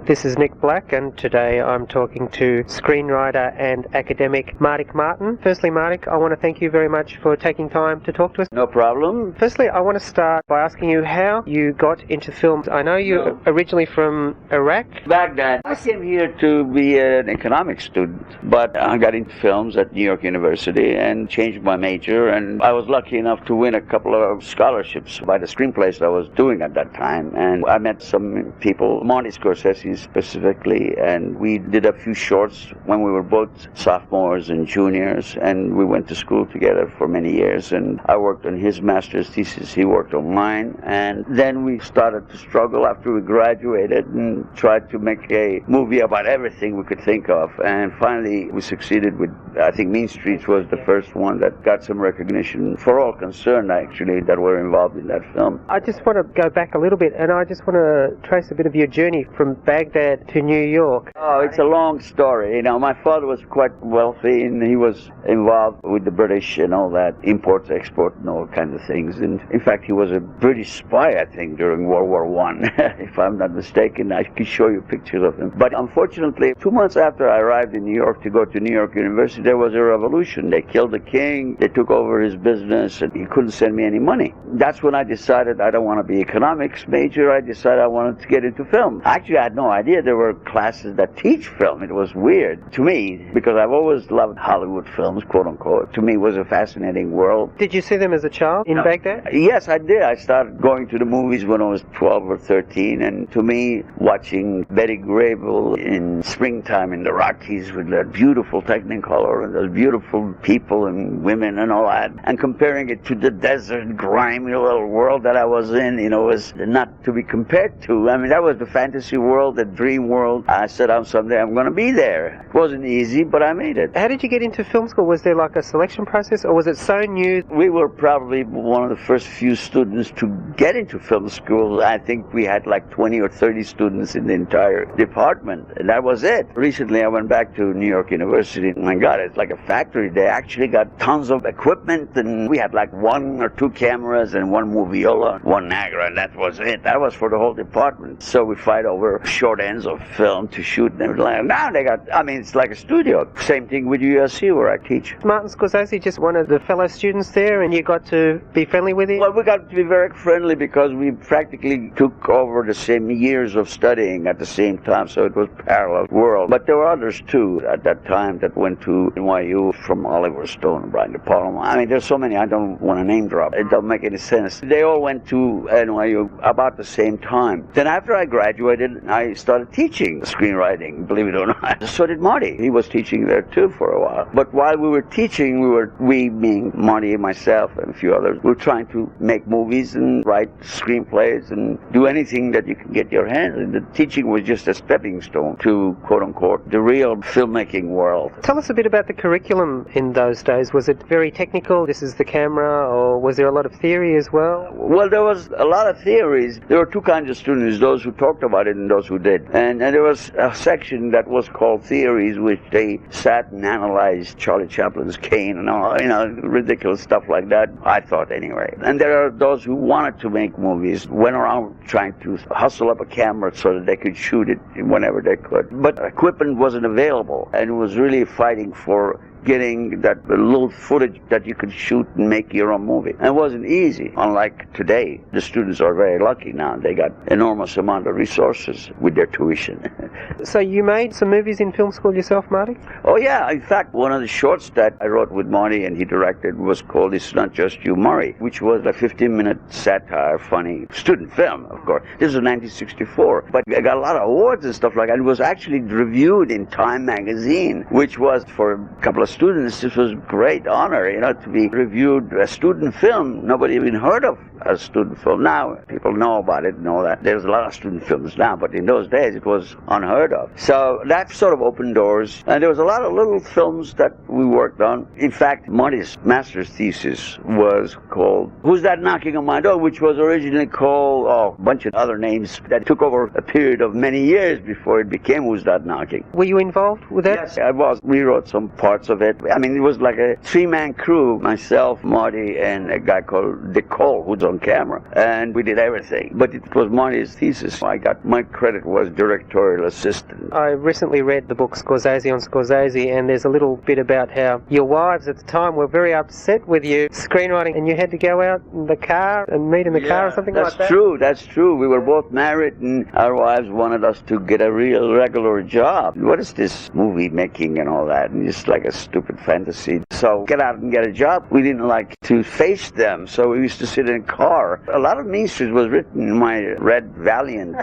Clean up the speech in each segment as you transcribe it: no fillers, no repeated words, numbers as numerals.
This is Nick Black, and today I'm talking to screenwriter and academic Mardik Martin. Firstly, Mardik, I want to thank you very much for taking time to talk to us. No problem. Firstly, I want to start by asking you how you got into film. I know you're originally from Iraq. Baghdad. I came here to be an economics student, but I got into films at New York University and changed my major, and I was lucky enough to win a couple of scholarships by the screenplays I was doing at that time. And I met some people, Martin Scorsese specifically, and we did a few shorts when we were both sophomores and juniors, and we went to school together for many years, and I worked on his master's thesis, he worked on mine, and then we started to struggle after we graduated and tried to make a movie about everything we could think of, and finally we succeeded with, I think Mean Streets was the first one that got some recognition for all concerned, actually, that were involved in that film. I just want to go back a little bit, and I just want to trace a bit of your journey from Baghdad to New York. Oh, it's a long story. You know, my father was quite wealthy, and he was involved with the British and all that, import, export, and all kinds of things. And in fact, he was a British spy, I think, during World War I, if I'm not mistaken. I could show you pictures of him. But unfortunately, 2 months after I arrived in New York to go to New York University, there was a revolution. They killed the king, they took over his business, and he couldn't send me any money. That's when I decided I don't want to be economics major. I decided I wanted to get into film. Actually, I had no idea there were classes that teach film. It was weird to me, because I've always loved Hollywood films, quote unquote. To me, it was a fascinating world. Did you see them as a child in Baghdad? Yes, I did. I started going to the movies when I was 12 or 13, and to me, watching Betty Grable in springtime in the Rockies with that beautiful Technicolor and those beautiful people and women and all that, and comparing it to the desert, grimy little world that I was in, you know, was not to be compared to. I mean, that was the fantasy world, the dream world. I said, someday I'm going to be there. It wasn't easy, but I made it. How did you get into film school? Was there like a selection process, or was it so new? We were probably one of the first few students to get into film school. I think we had like 20 or 30 students in the entire department, and that was it. Recently, I went back to New York University. My God, it's like a factory. They actually got tons of equipment, and we had like 1 or 2 cameras and 1 moviola, 1 Niagara, and that was it. That was for the whole department. So we fight over short ends of film to shoot and everything. Now they got, I mean, it's like a studio. Same thing with USC where I teach. Martin Scorsese, just one of the fellow students there, and you got to be friendly with him? Well, we got to be very friendly because we practically took over the same years of studying at the same time, so it was parallel world. But there were others too at that time that went to NYU, from Oliver Stone and Brian De Palma. I mean, there's so many I don't want to name drop. It don't make any sense. They all went to NYU about the same time. Then after I graduated, I started teaching screenwriting, believe it or not. So did Marty. He was teaching there too for a while. But while we were teaching, we being Marty, myself, and a few others, we were trying to make movies and write screenplays and do anything that you can get your hands on. The teaching was just a stepping stone to, quote unquote, the real filmmaking world. Tell us a bit about the curriculum in those days. Was it very technical, this is the camera, or was there a lot of theory as well? Well, there was a lot of theories. There were 2 kinds of students, those who talked about it and those who did. And there was a section that was called theories, which they sat and analyzed Charlie Chaplin's Cane and all, you know, ridiculous stuff like that, I thought anyway. And there are those who wanted to make movies, went around trying to hustle up a camera so that they could shoot it whenever they could. But equipment wasn't available, and it was really fighting for getting that little footage that you could shoot and make your own movie. And it wasn't easy. Unlike today, the students are very lucky now. They got enormous amount of resources with their tuition. So you made some movies in film school yourself, Marty? Oh yeah, in fact, one of the shorts that I wrote with Marty and he directed was called It's Not Just You, Murray, which was a 15-minute satire, funny student film, of course. This was 1964, but I got a lot of awards and stuff like that. It was actually reviewed in Time magazine, which was for a couple of students, this was a great honor, you know, to be reviewed a student film. Nobody even heard of a student film. Now, people know about it and all that. There's a lot of student films now, but in those days, it was unheard of. So that sort of opened doors. And there was a lot of little films that we worked on. In fact, Marty's master's thesis was called Who's That Knocking on My Door, which was originally called a bunch of other names that took over a period of many years before it became Who's That Knocking. Were you involved with that? Yes, I was. We wrote some parts of it. I mean, it was like a 3-man crew, myself, Marty, and a guy called Dick Cole, who's on camera. And we did everything. But it was Marty's thesis. My credit was directorial assistant. I recently read the book Scorsese on Scorsese, and there's a little bit about how your wives at the time were very upset with you screenwriting, and you had to go out in the car and meet in the car or something like that. That's true. We were both married, and our wives wanted us to get a real regular job. What is this movie making and all that? And it's like a stupid fantasy. So get out and get a job. We didn't like to face them, so we used to sit in a car. A lot of Mean Streets was written in my red Valiant.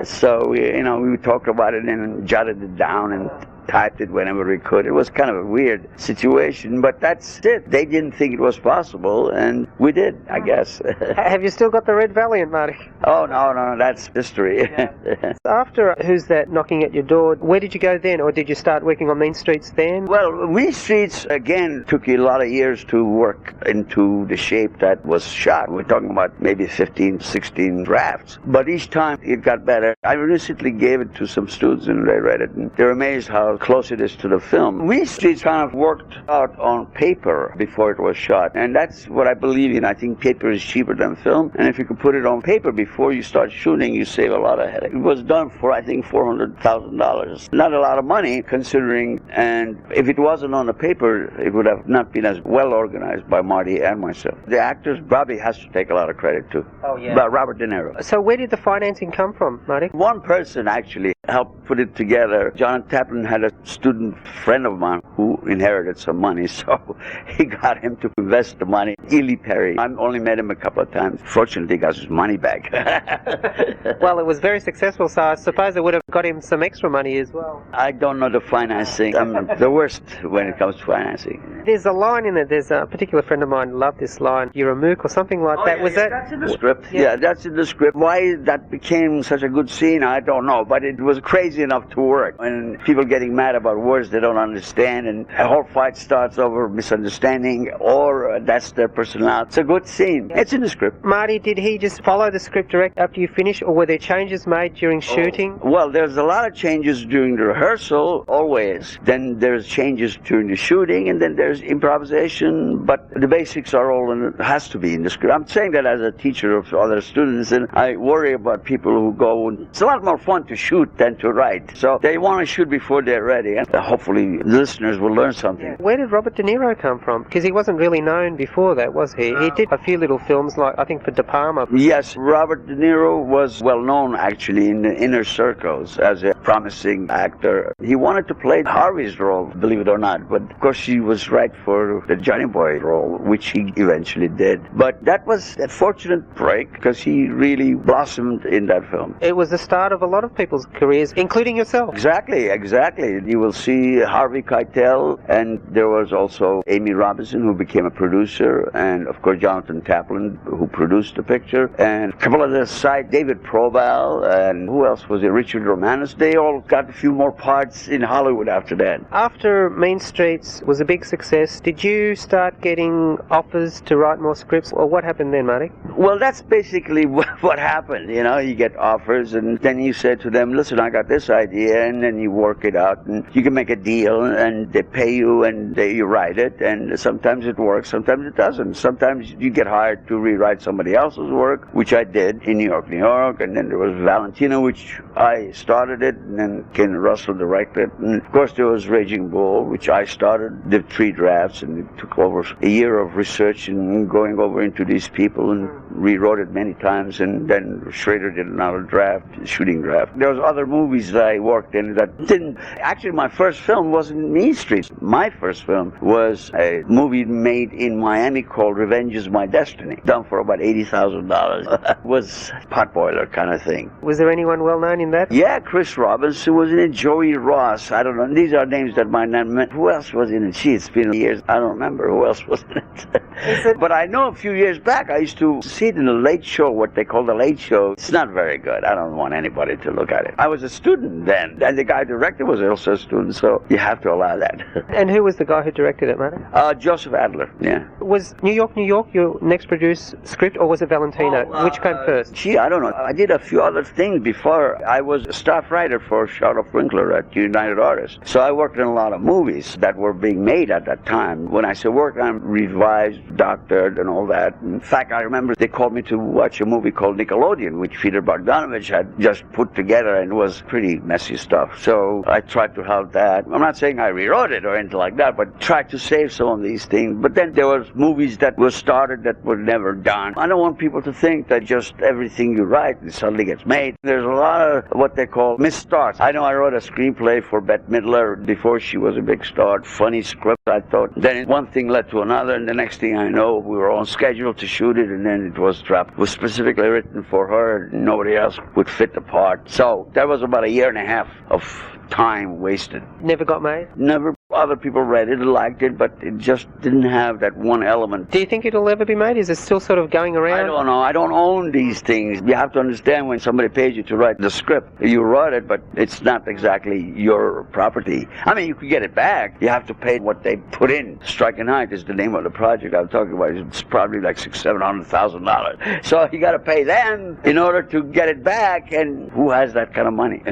So we talked about it and jotted it down and typed it whenever we could. It was kind of a weird situation, but that's it. They didn't think it was possible, and we did, I guess. Have you still got the red Valiant, Marty? Oh, no, that's history. Yeah. After Who's That Knocking at Your Door, where did you go then, or did you start working on Mean Streets then? Well, Mean Streets, again, took a lot of years to work into the shape that was shot. We're talking about maybe 15, 16 drafts. But each time it got better. I recently gave it to some students, and they read it, and they're amazed how close it is to the film. Mean Streets kind of worked out on paper before it was shot, and that's what I believe in. I think paper is cheaper than film, and if you could put it on paper before you start shooting, you save a lot of headache. It was done for, I think, $400,000. Not a lot of money, considering, and if it wasn't on the paper, it would have not been as well organized by Marty and myself. The actors probably has to take a lot of credit too. Oh, yeah. But Robert De Niro. So where did the financing come from, Marty? One person actually helped put it together. John Taplin had a student friend of mine who inherited some money, so he got him to invest the money. Ely Perry. I only met him a couple of times. Fortunately, he got his money back. Well, it was very successful, so I suppose it would have got him some extra money as well. I don't know the financing. I'm the worst when it comes to financing. There's a line in it. There's a particular friend of mine loved this line. You're a mook or something like that. Was that? That's in the script. Yeah, that's in the script. Why that became such a good scene, I don't know, but it was crazy enough to work. And people getting mad about words they don't understand, and a whole fight starts over misunderstanding, or that's their personality. It's a good scene. It's in the script. Marty, did he just follow the script direct after you finished, or were there changes made during shooting? Well, there's a lot of changes during the rehearsal, always. Then there's changes during the shooting, and then there's improvisation, but the basics are all has to be in the script. I'm saying that as a teacher of other students, and I worry about people who go, it's a lot more fun to shoot than to write. So they want to shoot before they're ready, and hopefully listeners will learn something. Yeah. Where did Robert De Niro come from? Because he wasn't really known before that, was he? He did a few little films, like I think for De Palma. Yes, Robert De Niro was well known actually in the inner circles as a promising actor. He wanted to play Harvey's role, believe it or not, but of course he was right for the Johnny Boy role, which he eventually did. But that was a fortunate break because he really blossomed in that film. It was the start of a lot of people's careers, including yourself. Exactly. You will see Harvey Keitel, and there was also Amy Robinson, who became a producer, and of course Jonathan Taplin, who produced the picture, and a couple of the side, David Probal, and who else was it? Richard Romanus. They all got a few more parts in Hollywood after that. After Mean Streets was a big success, did you start getting offers to write more scripts, or what happened then, Marty? Well, that's basically what happened. You get offers, and then you say to them, listen, I got this idea, and then you work it out, and you can make a deal, and they pay you, and you write it, and sometimes it works, sometimes it doesn't. Sometimes you get hired to rewrite somebody else's work, which I did in New York, and then there was Valentino, which I started it, and then Ken Russell directed it, and of course there was Raging Bull, which I started, did 3 drafts, and it took over a year of research and going over into these people, and rewrote it many times, and then Schrader did another draft, shooting draft. There was other movies that I worked in that didn't. Actually, my first film wasn't Mean Streets. My first film was a movie made in Miami called Revenge is My Destiny, done for about $80,000. It was potboiler kind of thing. Was there anyone well known in that? Yeah, Chris Robinson was in it, Joey Ross, I don't know. These are names that might not mean. Who else was in it? Gee, it's been years. I don't remember who else was in it. But I know a few years back I used to see it in the Late Show, what they call the Late Show. It's not very good. I don't want anybody to look at it. I was a student then, and the guy who directed was also a student, so you have to allow that. And who was the guy who directed it, Martin? Joseph Adler, yeah. Was New York your next produced script, or was it Valentino? Which came first? Gee, I don't know. I did a few other things before. I was a staff writer for Charlotte Winkler at United Artists. So I worked in a lot of movies that were being made at that time. When I say work, I'm revised, doctored, and all that. In fact, I remember they called me to watch a movie called Nickelodeon, which Peter Bogdanovich had just put together and was was pretty messy stuff. So I tried to help that. I'm not saying I rewrote it or anything like that, but tried to save some of these things. But then there was movies that were started that were never done. I don't want people to think that just everything you write suddenly gets made. There's a lot of what they call misstarts. I know I wrote a screenplay for Bette Midler before she was a big star. Funny script, I thought. Then one thing led to another, and the next thing I know, we were on schedule to shoot it, and then it was dropped. It was specifically written for her. Nobody else would fit the part. So that was about a year and a half of time wasted. Never got made? Never. Other people read it and liked it, but it just didn't have that one element. Do you think it'll ever be made? Is it still sort of going around? I don't know. I don't own these things. You have to understand, when somebody pays you to write the script, you wrote it, but it's not exactly your property. I mean, you could get it back. You have to pay what they put in. Strike a Night is the name of the project I'm talking about. It's probably like $600,000-$700,000. So you got to pay them in order to get it back, and who has that kind of money?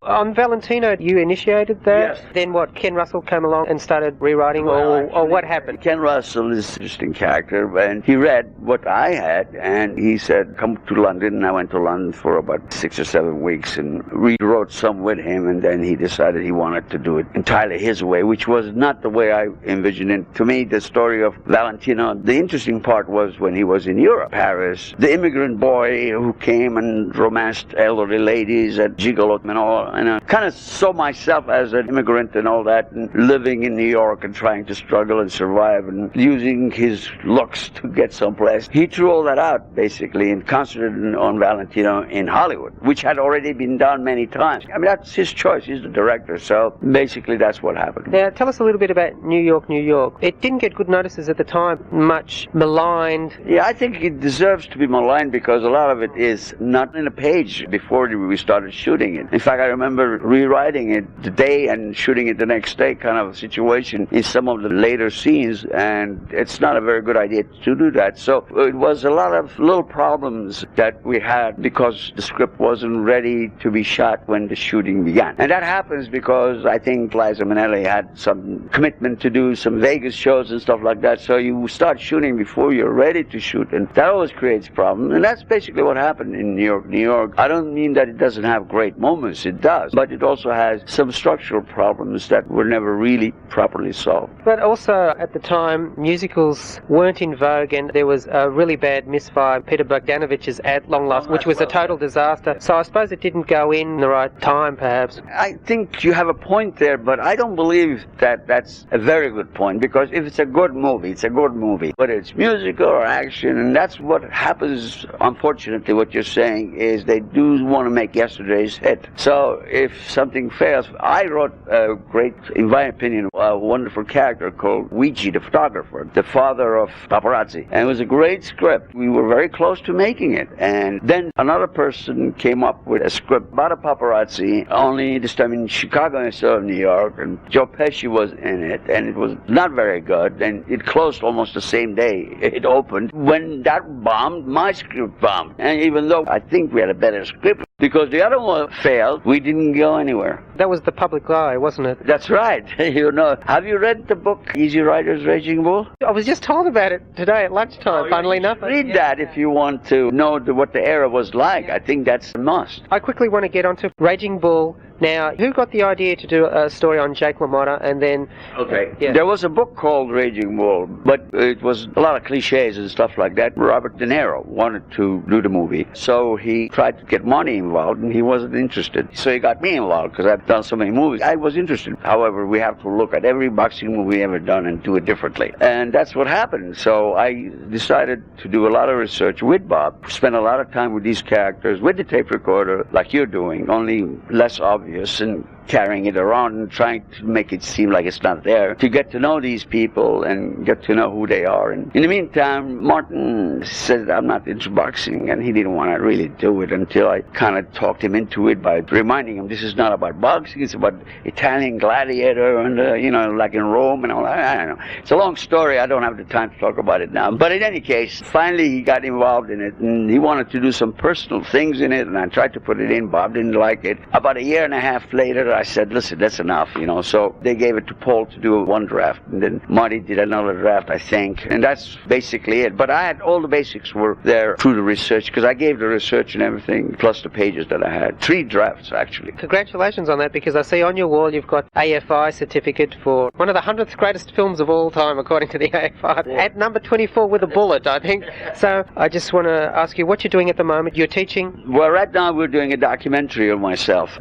On Valentino, you initiated that? Yes. Then what, Ken Russell came along and started rewriting, or what happened? Ken Russell is an interesting character, and he read what I had, and he said, come to London, and I went to London for about 6 or 7 weeks and rewrote some with him, and then he decided he wanted to do it entirely his way, which was not the way I envisioned it. To me, the story of Valentino, the interesting part was when he was in Europe, Paris, the immigrant boy who came and romanced elderly ladies at gigolo and all, and I kind of saw myself as an immigrant and all that, and living in New York and trying to struggle and survive and using his looks to get someplace. He threw all that out, basically, and concentrated on Valentino in Hollywood, which had already been done many times. I mean, that's his choice. He's the director, so basically that's what happened. Now, tell us a little bit about New York, New York. It didn't get good notices at the time, much maligned. Yeah, I think it deserves to be maligned because a lot of it is not in a page before we started shooting it. In fact, I remember rewriting it the day and shooting it the next day, kind of situation in some of the later scenes, and it's not a very good idea to do that. So it was a lot of little problems that we had because the script wasn't ready to be shot when the shooting began. And that happens because I think Liza Minnelli had some commitment to do some Vegas shows and stuff like that, so you start shooting before you're ready to shoot, and that always creates problems. And that's basically what happened in New York, New York. I don't mean that it doesn't have great moments, it does, but it also has some structural problems that were never really properly solved. But also, at the time, musicals weren't in vogue, and there was a really bad misfire, Peter Bogdanovich's At Long Last, which was a total disaster. So I suppose it didn't go in the right time, perhaps. I think you have a point there, but I don't believe that that's a very good point, because if it's a good movie, it's a good movie. Whether it's musical or action, and that's what happens, unfortunately, what you're saying is they do want to make yesterday's hit. So if something fails, I wrote a great, in my opinion, a wonderful character called Ouija, the photographer, the father of paparazzi. And it was a great script. We were very close to making it. And then another person came up with a script about a paparazzi, only this time in Chicago instead of New York. And Joe Pesci was in it, and it was not very good. And it closed almost the same day it opened. When that bombed, my script bombed. And even though I think we had a better script, because the other one failed, we didn't go anywhere. That was the public eye, wasn't it? That's right. You know, have you read the book Easy Rider's Raging Bull? I was just told about it today at lunchtime, funnily enough. Read that if you want to know what the era was like. I think that's a must. I quickly want to get onto Raging Bull. Now, who got the idea to do a story on Jake LaMotta, and then... Okay. There was a book called Raging Bull, but it was a lot of cliches and stuff like that. Robert De Niro wanted to do the movie, so he tried to get money involved, and he wasn't interested. So he got me involved, because I've done so many movies. I was interested. However, we have to look at every boxing movie ever done and do it differently. And that's what happened. So I decided to do a lot of research with Bob, spend a lot of time with these characters, with the tape recorder, like you're doing, only less obvious, and carrying it around and trying to make it seem like it's not there, to get to know these people and get to know who they are. And in the meantime, Martin said I'm not into boxing, and he didn't want to really do it until I kind of talked him into it by reminding him this is not about boxing, it's about Italian gladiator and, you know, like in Rome and all that. I don't know. It's a long story. I don't have the time to talk about it now. But in any case, finally he got involved in it, and he wanted to do some personal things in it, and I tried to put it in. Bob didn't like it. About a year and a half later, editor, I said, listen, that's enough, So they gave it to Paul to do one draft, and then Marty did another draft, I think, and that's basically it. But I had all the basics were there through the research, because I gave the research and everything, plus the pages that I had. 3 drafts, actually. Congratulations on that, because I see on your wall you've got AFI certificate for one of the 100th greatest films of all time, according to the AFI, at number 24 with a bullet, I think. So I just want to ask you what you're doing at the moment. You're teaching? Well, right now we're doing a documentary on myself.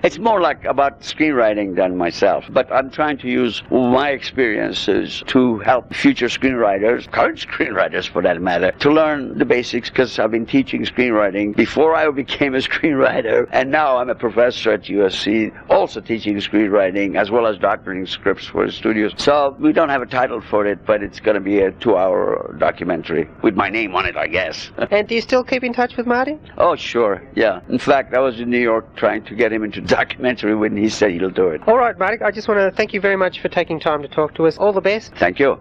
It's more like about screenwriting than myself, but I'm trying to use my experiences to help future screenwriters, current screenwriters for that matter, to learn the basics, because I've been teaching screenwriting before I became a screenwriter, and now I'm a professor at USC, also teaching screenwriting as well as doctoring scripts for the studios. So we don't have a title for it, but it's going to be a 2-hour documentary with my name on it, I guess. And do you still keep in touch with Marty? Oh, sure, yeah. In fact, I was in New York trying to get him into documentary when he said he'll do it. All right, Mardik, I just want to thank you very much for taking time to talk to us. All the best. Thank you.